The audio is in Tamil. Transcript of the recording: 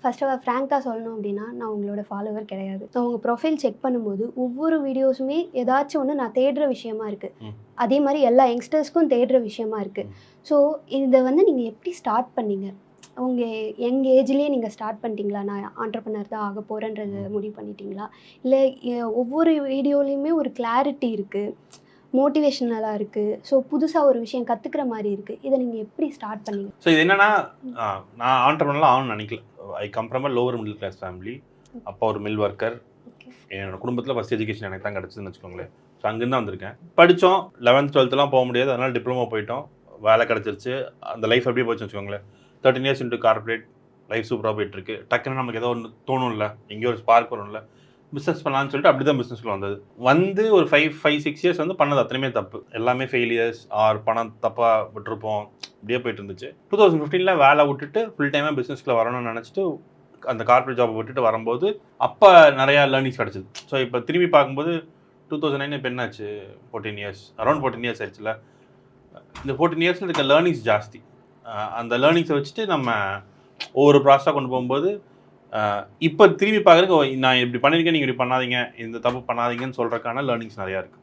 ஃபர்ஸ்ட் ஆஃப் ஆல் ஃப்ராங்காக சொல்லணும் அப்படின்னா, நான் உங்களோட ஃபாலோவர் கிடையாது. நான் உங்க ப்ரொஃபைல் செக் பண்ணும்போது, ஒவ்வொரு வீடியோஸுமே ஏதாச்சும் ஒண்ணு நான் தேடுற விஷயமா இருக்கு. அதே மாரி எல்லா யங்ஸ்டர்ஸ்க்கும் தேடுற விஷயமா இருக்கு. ஸோ இத வந்து நீங்க எப்படி ஸ்டார்ட் பண்ணீங்க? உங்க யங் ஏஜ்லயே நீங்க ஸ்டார்ட் பண்ணிட்டீங்களா? நான் ஆண்டர்பிரினர் தான் ஆக போறேன்றத முடிவு பண்ணிட்டீங்களா? இல்ல ஒவ்வொரு வீடியோலயுமே ஒரு கிளாரிட்டி இருக்கு. மோட்டிவேஷனலா இருக்கு. ஸோ புதுசா ஒரு விஷயம் கத்துக்கிற மாரி இருக்கு. இத நீங்க எப்படி ஸ்டார்ட் பண்ணீங்க? ஸோ இது என்னன்னா, நான் ஆண்டர்பிரினர்லாம் ஆகணும்னு நினைக்கல. I come from a lower middle class family. அப்பா ஒரு மில் ஒர்க்கர். என்னோட குடும்பத்தில் ஃபர்ஸ்ட் எஜுகேஷன் எனக்கு தான் கிடச்சதுன்னு வச்சுக்கோங்களேன். ஸோ அங்கேருந்து தான் வந்திருக்கேன். படித்தோம் 11th 12த்லாம் போக முடியாது. அதனால் டிப்ளமோ போயிட்டோம். வேலை கிடச்சிருச்சு. அந்த லைஃப் அப்படியே போச்சுன்னு வச்சுக்கோங்களேன். 13 இயர்ஸ் இன்ட்டு கார்பரேட் லைஃப் சூப்பராக போயிட்டுருக்கு. டக்குன்னு நமக்கு ஏதோ ஒன்று தோணும்ல, எங்கேயோ ஒரு ஸ்பார்க் வரும்ல, பிஸ்னஸ் பண்ணலான்னு சொல்லிட்டு அப்படி தான் பிஸ்னஸ்க்குள்ள வந்தது. வந்து ஒரு 5-6 இயர்ஸ் வந்து பண்ணது அத்தனையுமே தப்பு. எல்லாமே ஃபெயிலியர்ஸ் ஆர் பணம் தப்பாக விட்டுருப்போம். இப்படியே போயிட்டு இருந்துச்சு. 2015 வேலை விட்டுட்டு ஃபுல் டைமாக பிஸ்னஸ்க்குள்ள வரணும்னு நினச்சிட்டு அந்த கார்பரேட் ஜாப் விட்டுட்டு வரும்போது அப்போ நிறையா லேர்னிங்ஸ் கிடச்சிது. ஸோ இப்போ திரும்பி பார்க்கும்போது 2009 இப்போ என்னாச்சு 14 இயர்ஸ் அரௌண்ட் 14 இயர்ஸ் ஆயிடுச்சுல. இந்த 14 இயர்ஸில் இருக்க லேர்னிங்ஸ் ஜாஸ்தி. அந்த லேர்னிங்ஸை வச்சுட்டு நம்ம ஒவ்வொரு ப்ராசஸாக கொண்டு போகும்போது இப்போ திரும்பி பார்க்குறதுக்கு நான் இப்படி பண்ணியிருக்கேன், நீங்கள் இப்படி பண்ணாதீங்க, இந்த தப்பு பண்ணாதீங்கன்னு சொல்கிறதுக்கான லேர்னிங்ஸ் நிறையா இருக்குது.